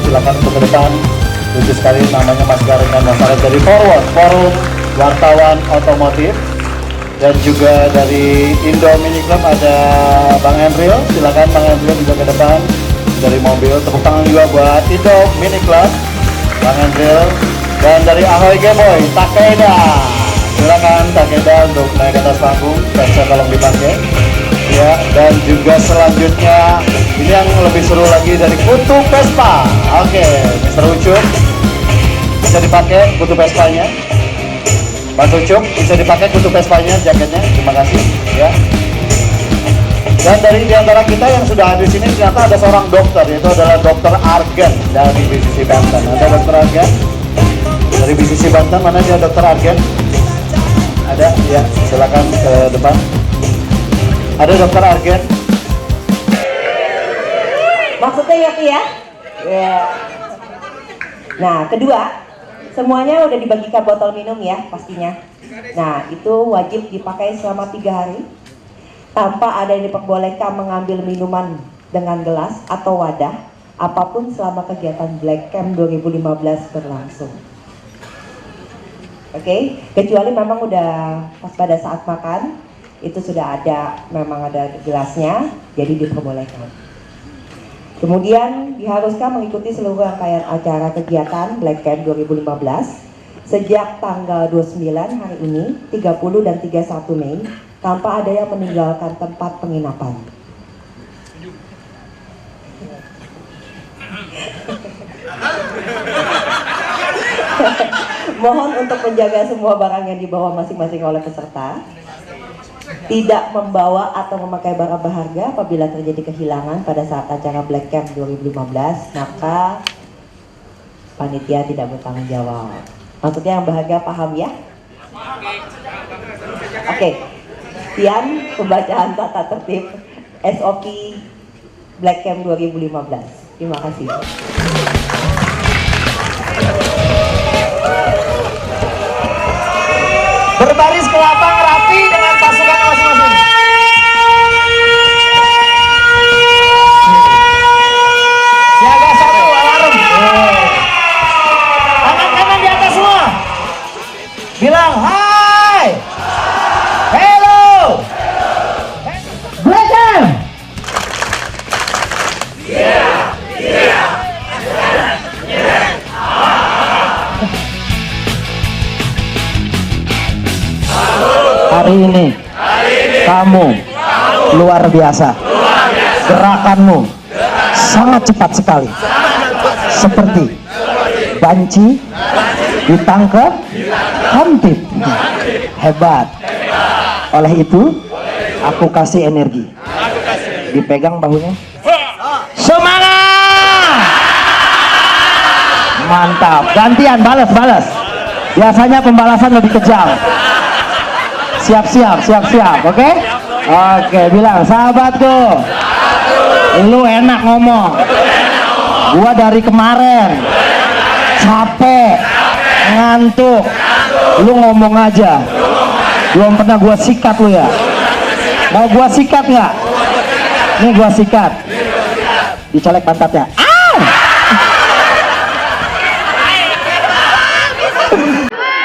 silakan untuk ke depan. Lucu sekali namanya Mas Garing dan Mas Arif dari Forward, Forum Wartawan Otomotif. Dan juga dari Indo Mini Club ada Bang Emril, silakan Bang Emril juga ke depan dari mobil. Tepuk tangan juga buat Indo Mini Club, Bang Emril. Dan dari Ahoy Gameboy, Takeda, silakan Takeda untuk naik ke atas panggung, kaca tolong dipakai. Ya, dan juga selanjutnya ini yang lebih seru lagi dari Kutu Vespa. Oke, Mr. Ucup bisa dipakai Kutu Vespanya. Mas Ucup bisa dipakai Kutu Vespanya, jaketnya. Terima kasih. Ya. Dan dari diantara kita yang sudah hadir sini ternyata ada seorang dokter, yaitu adalah Dokter Argen dari BCC Banten. Ada Dokter Argen dari BCC Banten, mana dia Dokter Argen? Ada, ya. Silakan ke depan. Ada Dokter Argen. Maksudnya ya Ki ya? Ya. Nah, kedua, semuanya udah dibagikan botol minum ya pastinya. Nah, itu wajib dipakai selama 3 hari. Tanpa ada yang diperbolehkan mengambil minuman dengan gelas atau wadah apapun selama kegiatan Black Camp 2015 berlangsung. Oke, kecuali memang udah pas pada saat makan itu sudah ada, memang ada gelasnya, jadi diperbolehkan. Kemudian diharuskan mengikuti seluruh rangkaian acara kegiatan Black Camp 2015 sejak tanggal 29 hari ini, 30 dan 31 Mei tanpa ada yang meninggalkan tempat penginapan. Mohon untuk menjaga semua barang yang dibawa masing-masing oleh peserta. Tidak membawa atau memakai barang berharga apabila terjadi kehilangan pada saat acara Black Camp 2015, maka panitia tidak bertanggung jawab. Maksudnya yang berharga paham ya? Oke. Sekian pembacaan tata tertib SOP Black Camp 2015. Terima kasih. Berbaris ke lapang rapi dengan pasukan masing-masing. Siaga 1, alarm. Tangan kanan di atas semua. Bilang hai. Hello. Black Camp. Hari ini kamu luar biasa. Gerakanmu sangat cepat sekali. Seperti banci ditangkap hantip. Hebat. Oleh itu aku kasih energi. Dipegang bahunya. Semangat. Mantap. Gantian balas. Biasanya pembalasan lebih kejam. Siap, oke? Oke, bilang sahabatku, lu enak ngomong. Gua dari kemarin capek, ngantuk. Lu ngomong aja. Belum pernah gua sikat lu ya. Mau gua sikat nggak? Nih gua sikat. Dicolek pantatnya.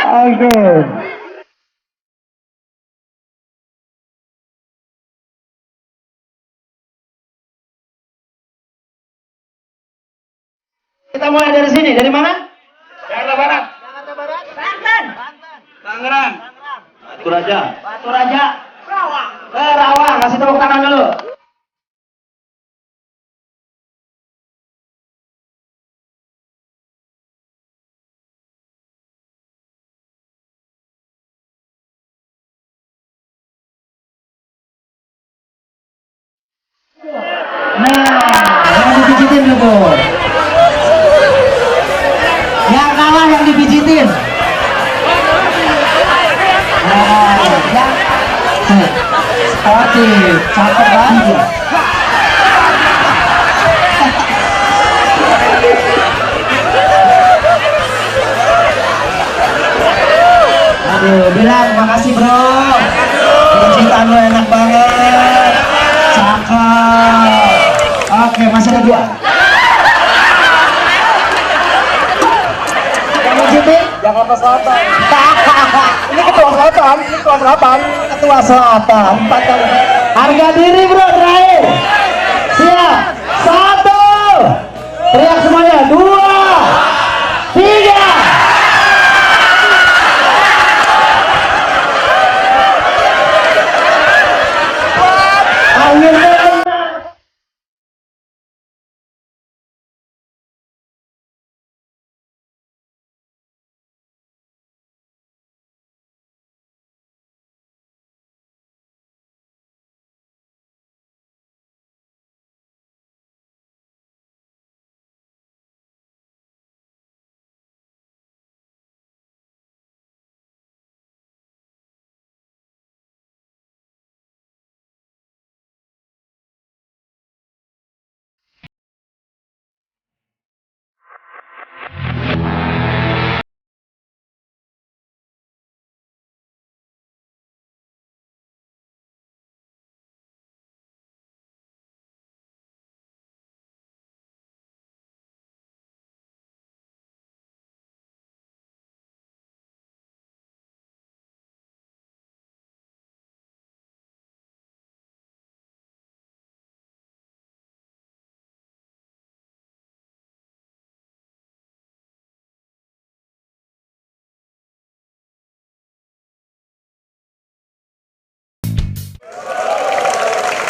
Oke. Kita mulai dari sini. Dari mana? Jakarta Barat. Banten. Tangerang. Batu Raja. Rawang. Kasih tepuk tangan dulu. Nah, yang dipijitin dulu. Yang kalah yang dipijitin. Nah, yang sportif, cakep banget. Aduh, bilang makasih bro. Pijitan lo enak banget. Cakep. Oke, masih ada 2. Jakarta Selatan. Ini Ketua Selatan, ini Ketua Selatan. Ketua Selatan 4 kali. Harga diri bro terakhir. Siap. 1. Teriak semuanya. 2, 3. Akhirnya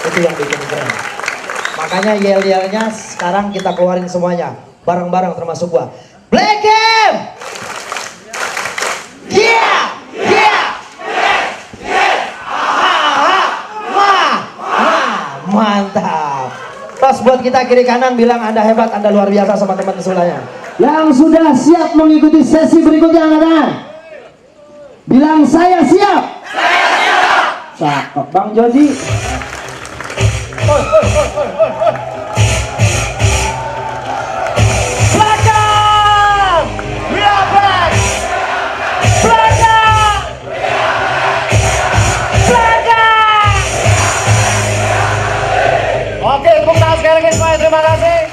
itu yang bikin keren. Makanya yel-yelnya sekarang kita keluarin semuanya bareng-bareng termasuk gua. Black Game! Yeah! Yeah! Mantap. Tos buat kita kiri kanan bilang Anda hebat, Anda luar biasa sama teman sebelahnya. Yang sudah siap mengikuti sesi berikutnya angkat tangan. Bilang saya siap. Saya siap. Cakep Bang Jody. Belakang! We are back! Belakang! Belakang! Oke, tepuk tangan sekali lagi semuanya, terima kasih.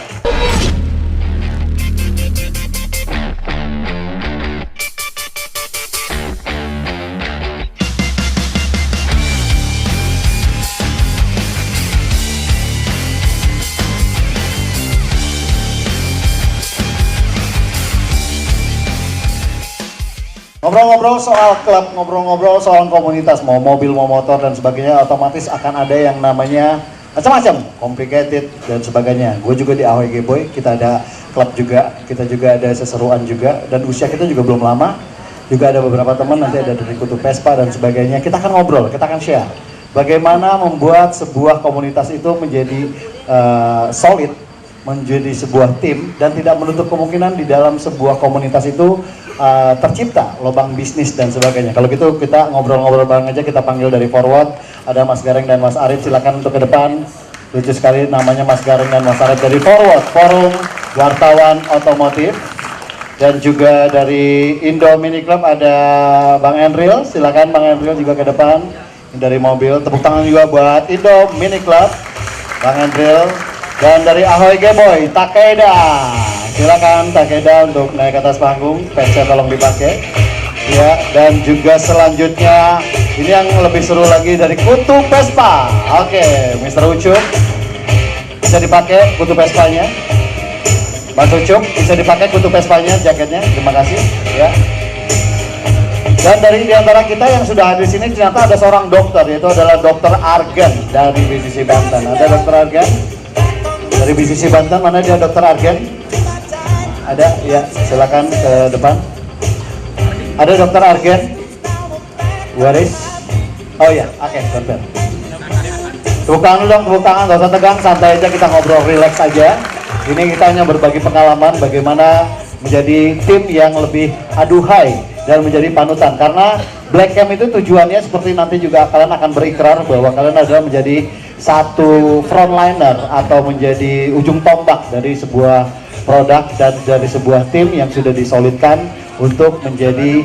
Ngobrol-ngobrol soal klub, ngobrol-ngobrol soal komunitas, mau mobil, mau motor dan sebagainya, otomatis akan ada yang namanya macam-macam, complicated dan sebagainya. Gue juga di Ahoy G-Boy, kita ada klub juga, kita juga ada seseruan juga, dan usia kita juga belum lama. Juga ada beberapa teman, nanti ada dari Kutu Vespa dan sebagainya. Kita akan ngobrol, kita akan share bagaimana membuat sebuah komunitas itu menjadi solid, menjadi sebuah tim, dan tidak menutup kemungkinan di dalam sebuah komunitas itu tercipta lubang bisnis dan sebagainya. Kalau gitu kita ngobrol-ngobrol bareng aja, kita panggil dari Forward, ada Mas Gareng dan Mas Arif, silakan untuk ke depan. Lucu sekali namanya Mas Gareng dan Mas Arif dari Forward, Forum Wartawan Otomotif. Dan juga dari Indo Mini Club ada Bang Enril, silakan Bang Enril juga ke depan. Dari mobil, tepuk tangan juga buat Indo Mini Club, Bang Enril. Dan dari Ahoy G-Boy, Takeda, silakan Takeda untuk naik ke atas panggung, patch-nya tolong dipakai. Ya, dan juga selanjutnya ini yang lebih seru lagi dari Kutu Vespa. Oke, Mr. Ucup bisa dipakai Kutu Vespanya. Mas Ucup bisa dipakai Kutu Vespanya, jaketnya. Terima kasih. Ya. Dan dari diantara kita yang sudah hadir di sini ternyata ada seorang dokter, yaitu adalah Dokter Argen dari BCC Banten. Ada Dokter Argen dari BCC Banten, mana dia Dokter Argen? Ada, ya, silakan ke depan. Ada Dokter Argen. Waris. Oh ya, oke, dokter. Tepuk tangan dulu dong, tepuk tangan, gak usah tegang, santai aja, kita ngobrol, relax aja. Ini kita hanya berbagi pengalaman bagaimana menjadi tim yang lebih aduhai dan menjadi panutan. Karena Black Camp itu tujuannya seperti nanti juga kalian akan berikrar bahwa kalian adalah menjadi satu frontliner atau menjadi ujung tombak dari sebuah produk dan dari sebuah tim yang sudah disolidkan untuk menjadi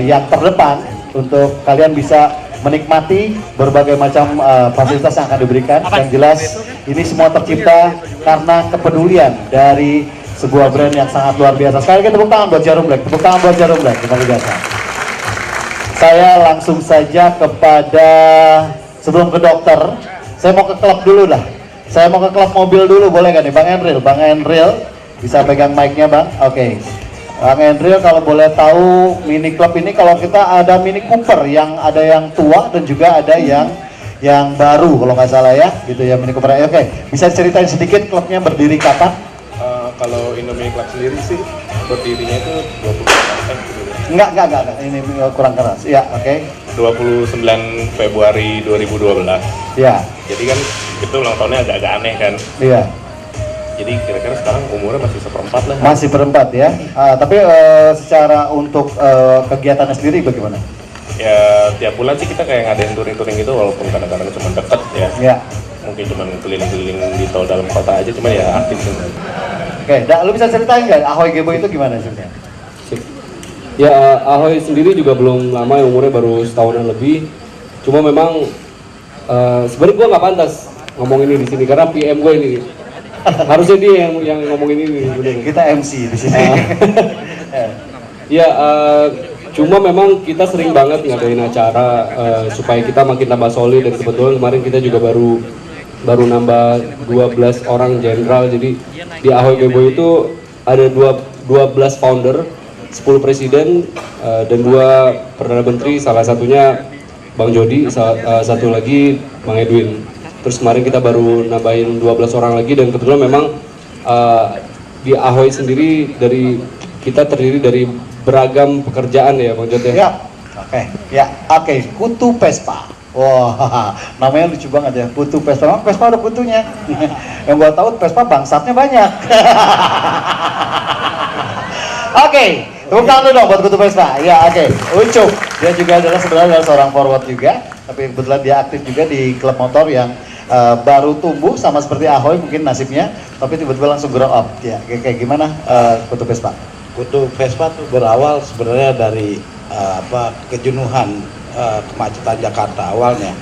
yang terdepan untuk kalian bisa menikmati berbagai macam fasilitas yang akan diberikan. Yang jelas ini semua tercipta karena kepedulian dari sebuah brand yang sangat luar biasa. Sekali lagi tepuk tangan buat Jarum Black, tepuk tangan buat Jarum Black, luar biasa. Saya langsung saja kepada, sebelum ke dokter, saya mau ke klub dulu dah. Saya mau ke klub mobil dulu, boleh kan nih Bang Enril? Bang Enril bisa pegang mic-nya Bang? Oke. Bang Enril, kalau boleh tahu Mini Club ini, kalau kita ada Mini Cooper yang ada yang tua dan juga ada yang baru kalau nggak salah ya, gitu ya Mini Cooper. Oke, bisa ceritain sedikit klubnya berdiri kapan? Kalau Indo Mini Club sendiri sih berdirinya itu 20 Enggak, ini kurang keras. Ya, oke. 29 Februari 2012. Ya, Jadi kan itu ulang tahunnya agak-agak aneh kan. iya. Jadi kira-kira sekarang umurnya masih seperempat lah. Masih berempat ya. Tapi secara untuk kegiatannya sendiri bagaimana? Ya tiap bulan sih kita kayak ngadain touring-touring gitu, walaupun kadang-kadang cuma deket ya. Ya. Mungkin cuma keliling-keliling di tol dalam kota aja, cuma ya aktif gitu. Oke, lu bisa ceritain nggak Ahoy Gebo itu gimana ceritanya? Ya, Ahoy sendiri juga belum lama, umurnya baru setahunan lebih. Cuma memang sebenarnya gue nggak pantas ngomong ini di sini karena PM gue ini. Harusnya dia yang ngomong ini. Kita MC di sini. Ya, cuma memang kita sering banget ngadain acara supaya kita makin tambah solid, dan kebetulan kemarin kita juga baru nambah 12 orang jenderal. Jadi di Ahoy Gebo itu ada 12 founder, 10 presiden, dan 2 perdana menteri, salah satunya Bang Jody, satu lagi Bang Edwin. Terus kemarin kita baru nambahin 12 orang lagi, dan kebetulan memang di Ahoy sendiri kita terdiri dari beragam pekerjaan ya Bang Jody. Ya, oke. Kutu Vespa. Wah, namanya lucu banget ya, Kutu Vespa. Memang Vespa ada kutunya. Yang gua tahu Vespa bangsatnya banyak. Oke, tepuk tangan dulu dong buat Kutu Vespa. Ya, oke. Ucup, dia juga sebenarnya seorang forward juga, tapi kebetulan dia aktif juga di klub motor yang baru tumbuh sama seperti Ahoy mungkin nasibnya, tapi tiba-tiba langsung grow up. Ya, kayak gimana Kutu Vespa? Kutu Vespa tuh berawal sebenarnya dari kejenuhan kemacetan Jakarta awalnya.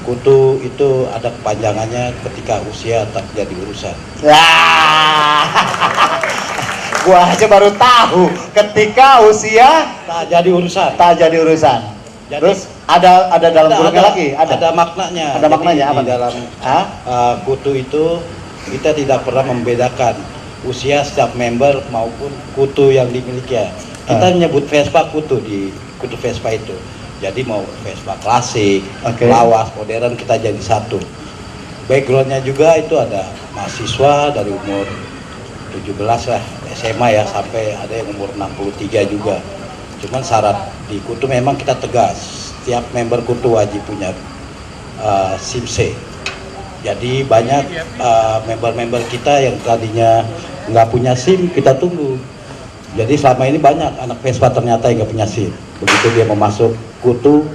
Kutu itu ada kepanjangannya ketika usia tak jadi urusan. Gua aja baru tahu ketika usia Tak jadi urusan. tak jadi urusan. Jadi- Terus ada dalam kurungnya lagi, ada maknanya. Ada maknanya Jadi apa? di dalam kutu itu kita tidak pernah membedakan usia setiap member maupun kutu yang dimiliki. Kita menyebut Vespa kutu di kutu Vespa itu. Jadi mau Vespa klasik, Oke. lawas, modern, kita jadi satu. Backgroundnya juga itu ada mahasiswa dari umur 17 lah, SMA ya, sampai ada yang umur 63 juga. Cuman syarat di kutu memang kita tegas, setiap member kutu wajib punya SIM C. Jadi banyak member-member kita yang tadinya nggak punya SIM, kita tunggu. Jadi selama ini banyak anak Vespa ternyata yang nggak punya SIM. Begitu dia mau masuk kutu,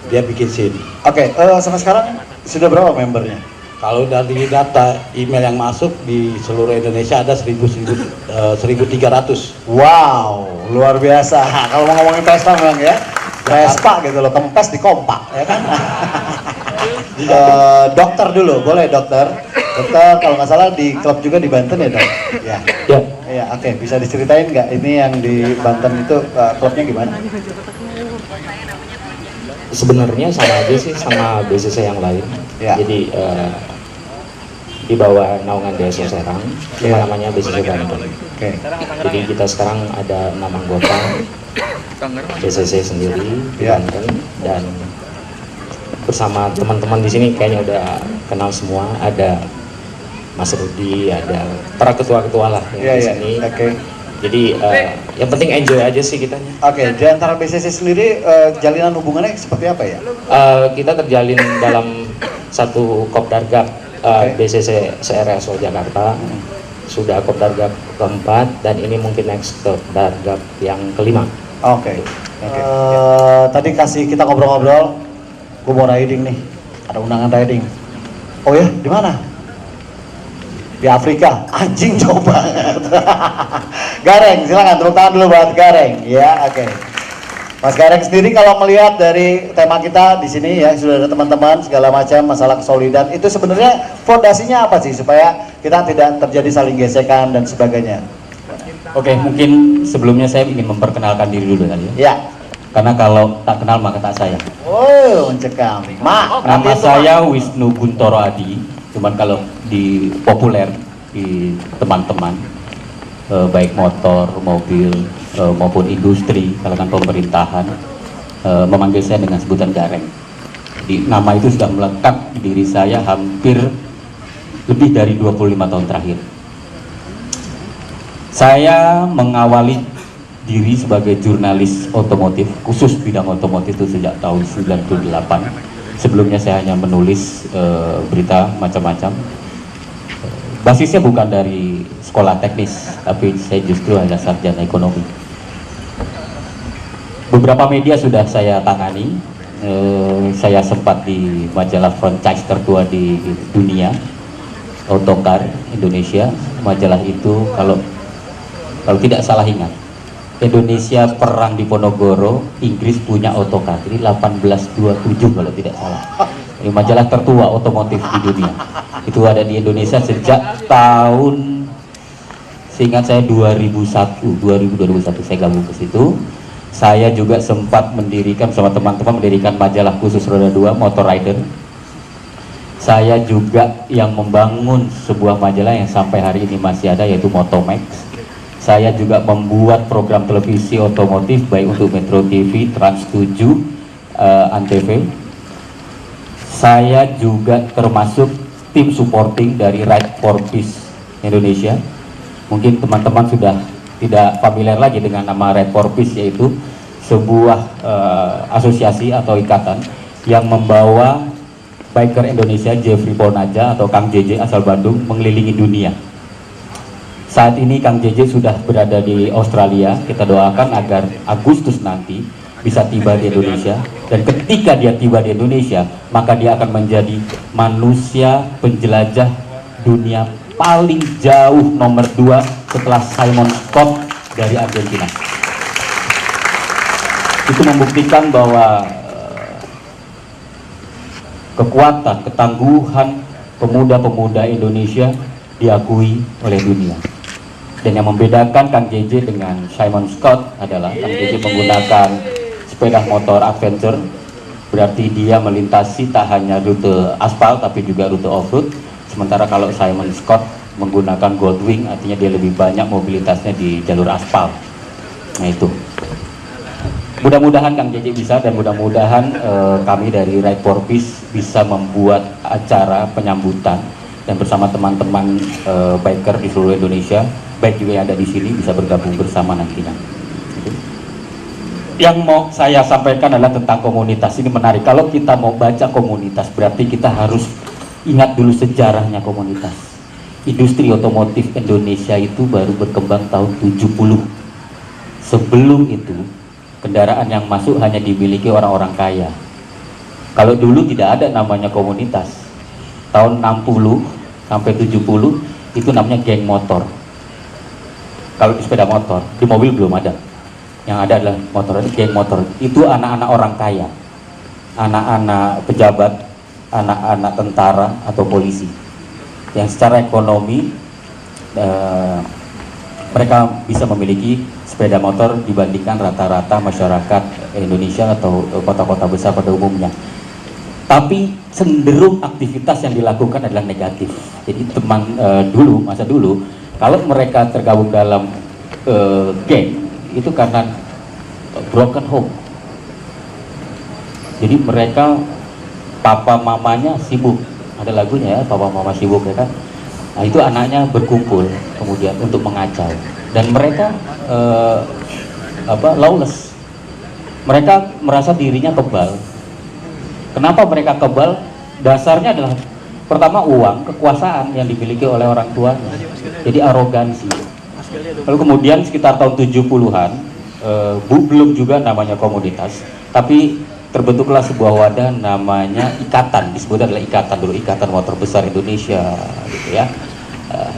dia bikin SIM. Oke, sampai sekarang sudah berapa membernya? Kalau dari data email yang masuk di seluruh Indonesia ada 1.300. Wow, luar biasa. Kalau mau ngomongin Vespa memang ya, Vespa gitu loh, kempes di kompak, ya kan? Dokter dulu, boleh dokter? Dokter, kalau nggak salah di klub juga di Banten ya dok? Ya. Ya, Iya, oke. Bisa diceritain nggak ini yang di Banten itu klubnya gimana? Sebenarnya sama aja sih sama BCC yang lain. Ya. Jadi di bawah naungan DSO Serang, cuma Ya. namanya BCC Banten. Oke. Jadi kita sekarang ada 6 anggota BCC sendiri di Ya. Banten, dan bersama teman-teman di sini kayaknya udah kenal semua. Ada Mas Rudi, ada para ketua-ketua lah yang Iya, di iya. sini. Oke. Jadi yang penting enjoy aja sih kitanya. Oke, di antara BCC sendiri jalinan hubungannya seperti apa ya? Kita terjalin dalam satu Kopdargap Oke. BCC CRSO Jakarta. Sudah Kopdargap keempat, dan ini mungkin next Kopdargap yang kelima. Oke. Oke. Tadi kita ngobrol-ngobrol, gue mau riding nih, ada undangan riding. Oh ya, di mana? Di Afrika. Anjing, jauh banget. Gareng, silakan tepuk tangan dulu buat Gareng. Ya, oke. Mas Gareng sendiri kalau melihat dari tema kita di sini ya, sudah ada teman-teman segala macam masalah kesolidan, itu sebenarnya fondasinya apa sih supaya kita tidak terjadi saling gesekan dan sebagainya? Oke, mungkin sebelumnya saya ingin memperkenalkan diri dulu kali ya. Ya. Karena kalau tak kenal maka tak sayang. Oh, mencekam. Nama saya Wisnu Guntoro Adi. Cuman kalau di populer di teman-teman baik motor, mobil maupun industri, kalangan pemerintahan memanggil saya dengan sebutan Gareng. Jadi nama itu sudah melekat di diri saya hampir lebih dari 25 tahun terakhir. Saya mengawali diri sebagai jurnalis otomotif, khusus bidang otomotif itu sejak tahun 98. Sebelumnya saya hanya menulis berita macam-macam. Basisnya bukan dari sekolah teknis, tapi saya justru hanya sarjana ekonomi. Beberapa media sudah saya tangani. Saya sempat di majalah franchise tertua di dunia, Autocar Indonesia. Majalah itu kalau tidak salah ingat, Indonesia perang di Ponorogo, Inggris punya Autocar. Ini 1827 kalau tidak salah. Ini majalah tertua otomotif di dunia. Itu ada di Indonesia sejak tahun, seingat saya 2001 saya gabung ke situ. Saya juga sempat mendirikan sama teman-teman majalah khusus roda 2 Motor Rider. Saya juga yang membangun sebuah majalah yang sampai hari ini masih ada, yaitu Motomax. Saya juga membuat program televisi otomotif baik untuk Metro TV, Trans 7, Antv. Saya juga termasuk tim supporting dari Ride for Peace Indonesia. Mungkin teman-teman sudah tidak familiar lagi dengan nama Ride for Peace, yaitu sebuah asosiasi atau ikatan yang membawa biker Indonesia Jeffrey Ponaja atau Kang JJ asal Bandung mengelilingi dunia. Saat ini Kang JJ sudah berada di Australia. Kita doakan agar Agustus nanti bisa tiba di Indonesia, dan ketika dia tiba di Indonesia maka dia akan menjadi manusia penjelajah dunia paling jauh nomor 2 setelah Simon Scott dari Argentina. Itu membuktikan bahwa kekuatan, ketangguhan pemuda-pemuda Indonesia diakui oleh dunia. Dan yang membedakan Kang JJ dengan Simon Scott adalah Kang JJ menggunakan sepeda motor adventure, berarti dia melintasi tak hanya rute aspal tapi juga rute off-road. Sementara kalau Simon Scott menggunakan Goldwing, artinya dia lebih banyak mobilitasnya di jalur aspal. Nah itu. Mudah-mudahan Kang JJ bisa, dan mudah-mudahan kami dari Ride for Peace bisa membuat acara penyambutan dan bersama teman-teman biker di seluruh Indonesia, baik juga yang ada di sini, bisa bergabung bersama nantinya. Gitu. Yang mau saya sampaikan adalah tentang komunitas. Ini menarik. Kalau kita mau baca komunitas, berarti kita harus ingat dulu sejarahnya komunitas. Industri otomotif Indonesia itu baru berkembang tahun 70. Sebelum itu, kendaraan yang masuk hanya dimiliki orang-orang kaya. Kalau dulu tidak ada namanya komunitas. Tahun 60 sampai 70 itu namanya geng motor. Kalau di sepeda motor, di mobil belum ada. Yang ada adalah motor, geng motor. Itu anak-anak orang kaya, anak-anak pejabat, anak-anak tentara atau polisi, yang secara ekonomi mereka bisa memiliki sepeda motor dibandingkan rata-rata masyarakat Indonesia atau kota-kota besar pada umumnya. Tapi cenderung aktivitas yang dilakukan adalah negatif. Jadi teman masa dulu, kalau mereka tergabung dalam geng, itu karena broken home. Jadi mereka, papa mamanya sibuk, ada lagunya ya, papa mama sibuk ya kan. Nah itu anaknya berkumpul kemudian untuk mengacau, dan mereka lawless. Mereka merasa dirinya kebal. Kenapa mereka kebal? Dasarnya adalah pertama uang, kekuasaan yang dimiliki oleh orang tuanya. Jadi arogansi. Lalu kemudian sekitar tahun 70-an, belum juga namanya komunitas, tapi terbentuklah sebuah wadah namanya ikatan, disebut adalah ikatan dulu, Ikatan Motor Besar Indonesia gitu ya.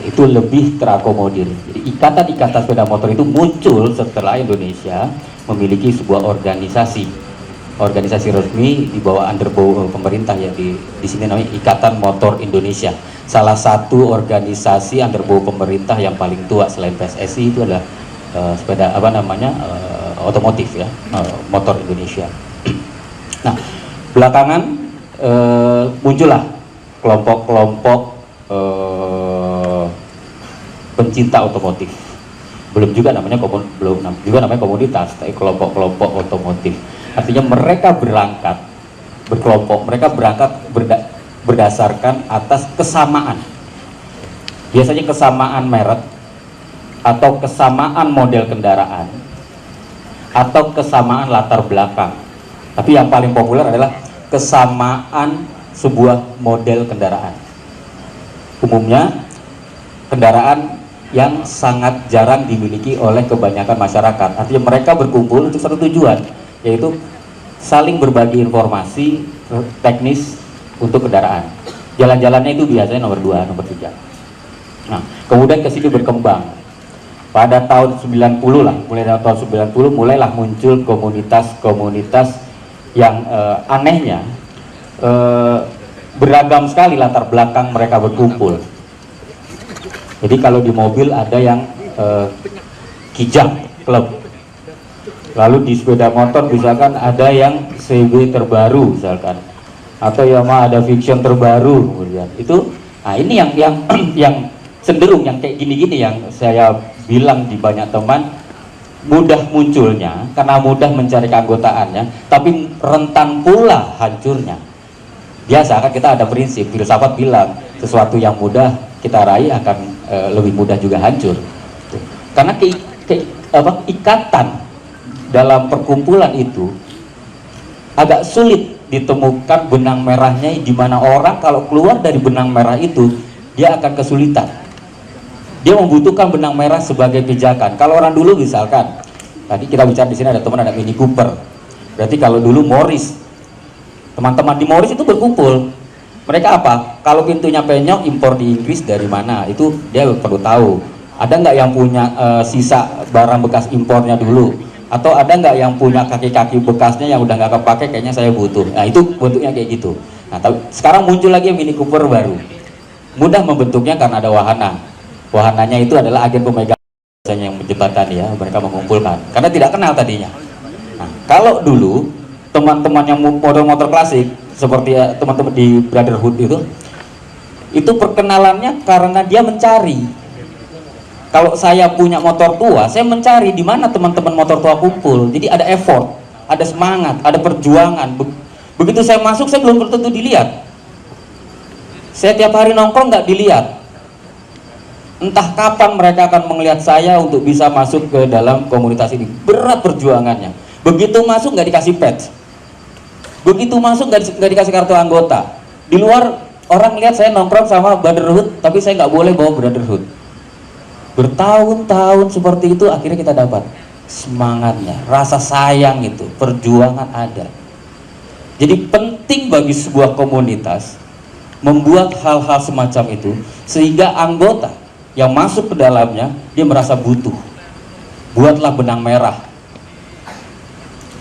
itu lebih terakomodir. Jadi ikatan-ikatan sepeda motor itu muncul setelah Indonesia memiliki sebuah organisasi resmi di bawah underbow pemerintah ya, di sini namanya Ikatan Motor Indonesia. Salah satu organisasi underbow pemerintah yang paling tua selain PSSI itu adalah sepeda otomotif ya, motor Indonesia. Nah, belakangan muncullah kelompok-kelompok pencinta otomotif. Belum juga namanya komunitas, tapi kelompok-kelompok otomotif. Artinya mereka berkelompok, mereka berangkat berdasarkan atas kesamaan. Biasanya kesamaan merek, atau kesamaan model kendaraan, atau kesamaan latar belakang. Tapi yang paling populer adalah kesamaan sebuah model kendaraan. Umumnya kendaraan yang sangat jarang dimiliki oleh kebanyakan masyarakat. Artinya mereka berkumpul untuk satu tujuan, yaitu saling berbagi informasi teknis untuk kendaraan. Jalan-jalannya itu biasanya nomor 2, nomor 3. Nah, kemudian ke sini berkembang. Pada tahun 90 lah, mulai dari tahun 90 mulailah muncul komunitas-komunitas yang anehnya beragam sekali latar belakang mereka berkumpul. Jadi kalau di mobil ada yang Kijang Club, lalu di sepeda motor misalkan ada yang CB terbaru misalkan, atau Yamaha ada Fiction terbaru kemudian. Itu, nah ini yang cenderung yang kayak gini-gini yang saya bilang di banyak teman mudah munculnya karena mudah mencari keanggotaannya, tapi rentan pula hancurnya. Biasa kan kita ada prinsip, filsafat bilang sesuatu yang mudah kita raih akan lebih mudah juga hancur. Karena ikatan dalam perkumpulan itu agak sulit ditemukan benang merahnya, di mana orang kalau keluar dari benang merah itu dia akan kesulitan. Dia membutuhkan benang merah sebagai pijakan. Kalau orang dulu misalkan, tadi kita bicara di sini ada teman ada Mini Cooper. Berarti kalau dulu Morris, teman-teman di Morris itu berkumpul. Mereka apa? Kalau pintunya penyok, impor di Inggris dari mana? Itu dia perlu tahu. Ada nggak yang punya sisa barang bekas impornya dulu? Atau ada nggak yang punya kaki-kaki bekasnya yang udah nggak kepake? Kayaknya saya butuh. Nah itu bentuknya kayak gitu. Nah sekarang muncul lagi Mini Cooper baru. Mudah membentuknya karena ada wahana. Wahananya itu adalah agen pemegang yang menjembatani ya, mereka mengumpulkan. Karena tidak kenal tadinya. Nah kalau dulu teman-teman yang motor-motor klasik seperti teman-teman di Brotherhood itu perkenalannya karena dia mencari. Kalau saya punya motor tua, saya mencari di mana teman-teman motor tua kumpul. Jadi ada effort, ada semangat, ada perjuangan. Begitu saya masuk, saya belum tentu dilihat. Saya tiap hari nongkrong nggak dilihat. Entah kapan mereka akan melihat saya untuk bisa masuk ke dalam komunitas ini. Berat perjuangannya. Begitu masuk nggak dikasih badge. Begitu masuk nggak dikasih kartu anggota. Di luar orang lihat saya nongkrong sama Brotherhood, tapi saya nggak boleh bawa Brotherhood. Bertahun-tahun seperti itu akhirnya kita dapat semangatnya, rasa sayang itu, perjuangan ada. Jadi penting bagi sebuah komunitas membuat hal-hal semacam itu sehingga anggota yang masuk ke dalamnya dia merasa butuh. Buatlah benang merah.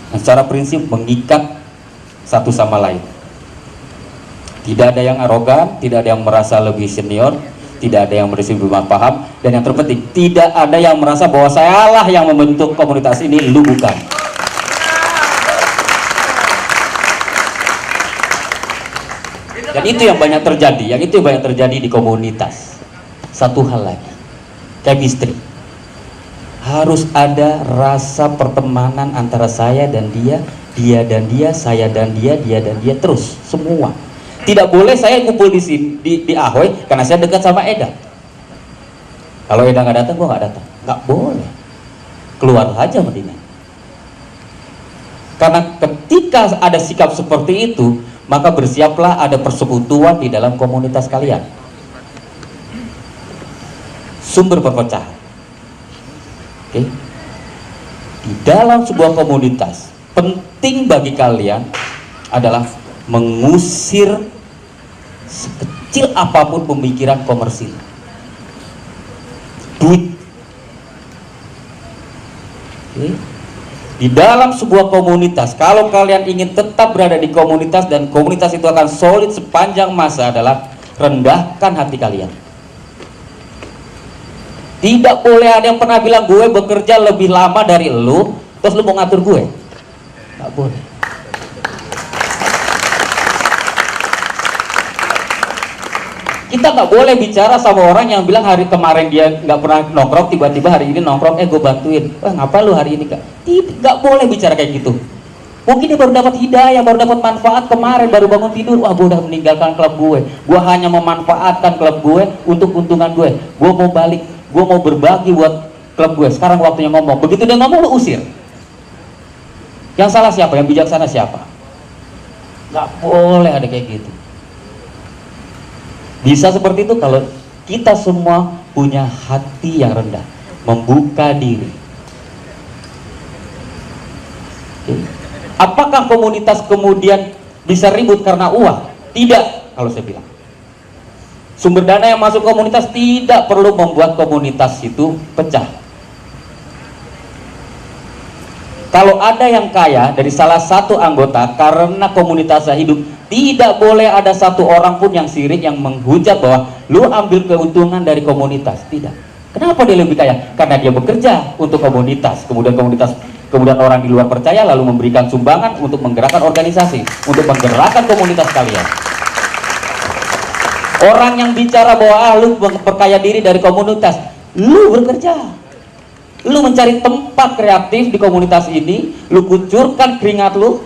Nah, secara prinsip mengikat satu sama lain. Tidak ada yang arogan, tidak ada yang merasa lebih senior, tidak ada yang merasa lebih paham, dan yang terpenting tidak ada yang merasa bahwa sayalah yang membentuk komunitas ini, lu bukan. Dan itu yang banyak terjadi, di komunitas. Satu hal lagi, chemistry. Harus ada rasa pertemanan antara saya dan dia dan dia, saya dan dia dan dia, terus semua. Tidak boleh saya kumpul di sini di Ahoy karena saya dekat sama Eda. Kalau Eda nggak datang, gua nggak datang. Nggak boleh. Keluar aja mendingan. Karena ketika ada sikap seperti itu, maka bersiaplah ada persekutuan di dalam komunitas kalian. Sumber perpecahan. Oke. Di dalam sebuah komunitas, penting bagi kalian adalah mengusir sekecil apapun pemikiran komersil. duit. Oke. Di dalam sebuah komunitas, kalau kalian ingin tetap berada di komunitas dan komunitas itu akan solid sepanjang masa, adalah rendahkan hati kalian. Tidak boleh ada yang pernah bilang gue bekerja lebih lama dari lu, terus lu mau ngatur gue. Nggak boleh. Kita nggak boleh bicara sama orang yang bilang hari kemarin dia nggak pernah nongkrong, tiba-tiba hari ini nongkrong, gue bantuin. Wah, ngapa lu hari ini kak? Nggak boleh bicara kayak gitu. Mungkin dia baru dapat hidayah, baru dapat manfaat kemarin, baru bangun tidur, wah gue udah meninggalkan klub gue hanya memanfaatkan klub gue untuk keuntungan gue mau balik, gue mau berbagi buat klub gue, sekarang waktunya ngomong. Begitu dia ngomong, lu usir. Yang salah siapa? Yang bijaksana siapa? Nggak boleh ada kayak gitu. Bisa seperti itu kalau kita semua punya hati yang rendah, membuka diri. Oke. Apakah komunitas kemudian bisa ribut karena uang? Tidak, kalau saya bilang. Sumber dana yang masuk komunitas tidak perlu membuat komunitas itu pecah. Kalau ada yang kaya dari salah satu anggota karena komunitasnya hidup, tidak boleh ada satu orang pun yang sirik, yang menghujat bahwa lu ambil keuntungan dari komunitas. Tidak. Kenapa dia lebih kaya? Karena dia bekerja untuk komunitas. Kemudian orang di luar percaya, lalu memberikan sumbangan untuk menggerakkan organisasi, untuk menggerakkan komunitas kalian. Orang yang bicara bahwa lu perkaya diri dari komunitas, lu bekerja, lu mencari tempat kreatif di komunitas ini, lu kucurkan keringat lu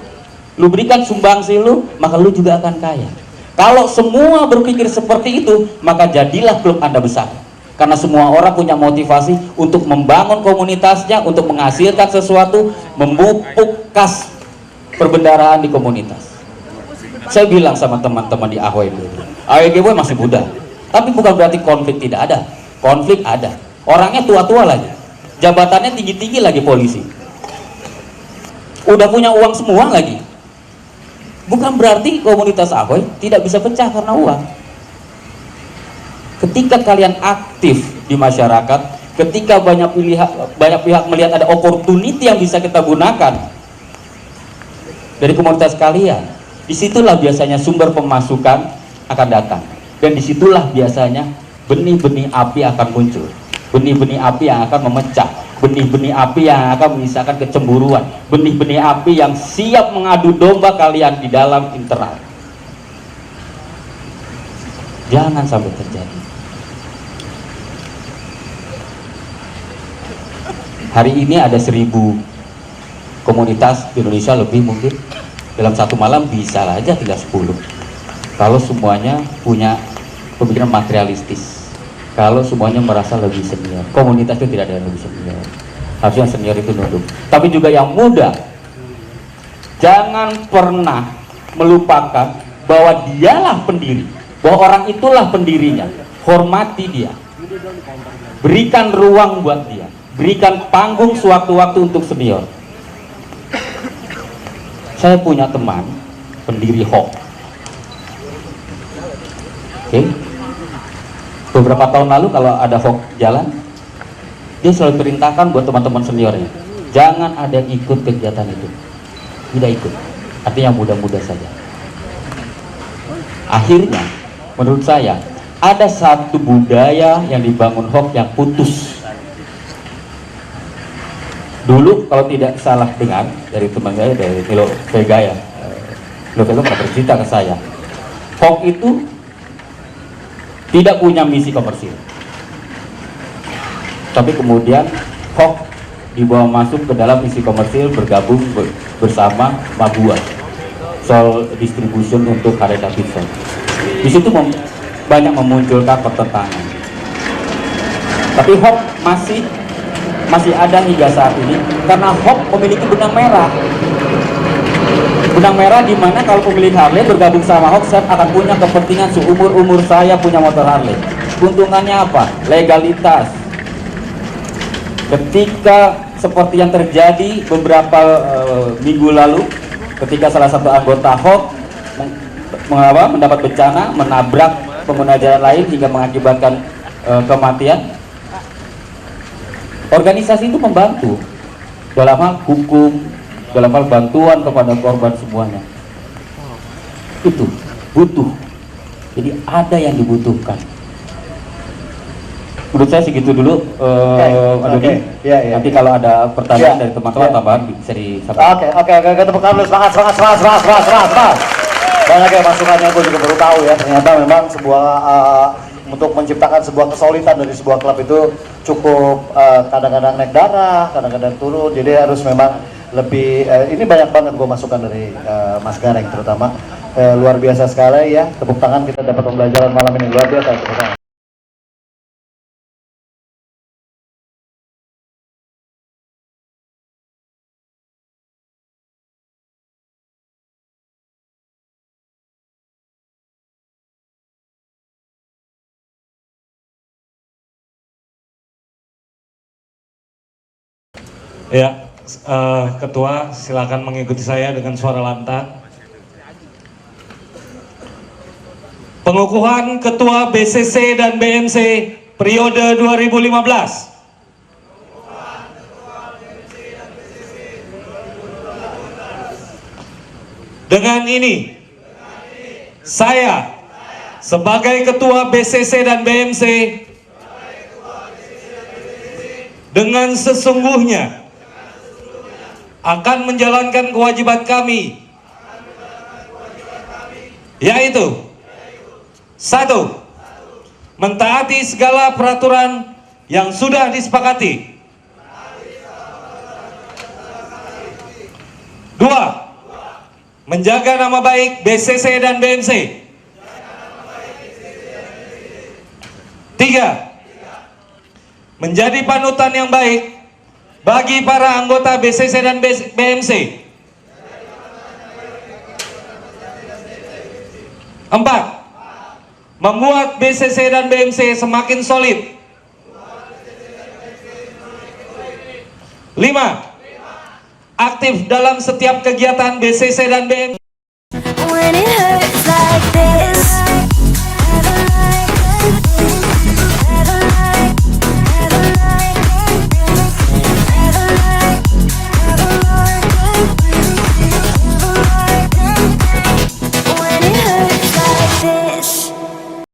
berikan sumbangsi lu, maka lu juga akan kaya. Kalau semua berpikir seperti itu, maka jadilah klub Anda besar. Karena semua orang punya motivasi untuk membangun komunitasnya, untuk menghasilkan sesuatu, memupuk kas perbendaraan di komunitas. Saya bilang sama teman-teman di AWGW masih muda, tapi bukan berarti konflik tidak ada. Konflik ada. Orangnya tua-tua lagi, jabatannya tinggi-tinggi lagi, polisi. Udah punya uang semua lagi. Bukan berarti komunitas AWG tidak bisa pecah karena uang. Ketika kalian aktif di masyarakat, ketika banyak pihak melihat ada opportunity yang bisa kita gunakan dari komunitas kalian, disitulah biasanya sumber pemasukan akan datang, dan disitulah biasanya benih-benih api akan muncul, benih-benih api yang akan memecah, benih-benih api yang akan menyisakan kecemburuan, benih-benih api yang siap mengadu domba kalian di dalam internal. Jangan sampai terjadi. Hari ini ada 1000 komunitas di Indonesia lebih, mungkin dalam satu malam bisa aja tidak 10. Kalau semuanya punya pemikiran materialistis, kalau semuanya merasa lebih senior, komunitas itu tidak ada yang lebih senior. Harusnya senior itu nunduk. Tapi juga yang muda, jangan pernah melupakan bahwa dialah pendiri, bahwa orang itulah pendirinya. Hormati dia, berikan ruang buat dia, berikan panggung sewaktu-waktu untuk senior. Saya punya teman pendiri HOK. Oke. Beberapa tahun lalu kalau ada HOK jalan, dia selalu perintahkan buat teman-teman seniornya, jangan ada yang ikut kegiatan itu. Tidak ikut. Artinya muda-muda saja. Akhirnya, menurut saya, ada satu budaya yang dibangun HOK yang putus. Dulu kalau tidak salah dengar dari teman saya, dari Milo Vega ya, Milo Vega pernah bercerita ke saya, HOK itu tidak punya misi komersil, tapi kemudian HOK dibawa masuk ke dalam misi komersil, bergabung bersama Mabua, Soul Distribution untuk Harley Davidson. Di situ banyak memunculkan pertentangan, tapi HOK masih ada hingga saat ini karena HOK memiliki benang merah. Benang merah di mana kalau pemilik Harley bergabung sama HOK, saya akan punya kepentingan seumur-umur saya punya motor Harley. Keuntungannya apa? Legalitas. Ketika seperti yang terjadi beberapa minggu lalu, ketika salah satu anggota HOK mendapat bencana, menabrak pengguna jalan lain hingga mengakibatkan kematian, Organisasi itu membantu dalam hal hukum, dalam hal bantuan kepada korban semuanya. Itu butuh. Jadi ada yang dibutuhkan. Menurut saya segitu dulu, Pak Dodi. Iya. Nanti kalau ada pertanyaan Iya. dari teman-teman Iya. tambahan bisa disampaikan. Oke, tepuk tangan dulu, semangat. Banyak ya masukannya, gue juga baru tahu ya, ternyata memang sebuah untuk menciptakan sebuah kesulitan dari sebuah klub itu cukup kadang-kadang naik darah, kadang-kadang turun, jadi harus memang lebih, ini banyak banget gue masukan dari Mas Gareng terutama, luar biasa sekali ya, tepuk tangan, kita dapat pembelajaran malam ini, luar biasa, tepuk tangan. Ya, Ketua silakan mengikuti saya dengan suara lantang. Pengukuhan Ketua BCC dan BMC periode 2015. Dengan ini, saya sebagai Ketua BCC dan BMC dengan sesungguhnya akan menjalankan kewajiban kami, yaitu 1. Mentaati segala peraturan yang sudah disepakati. 2. Menjaga nama baik BCC dan BMC. 3. Menjadi panutan yang baik bagi para anggota BCC dan BMC. 4. Membuat BCC dan BMC semakin solid. 5. Aktif dalam setiap kegiatan BCC dan BMC.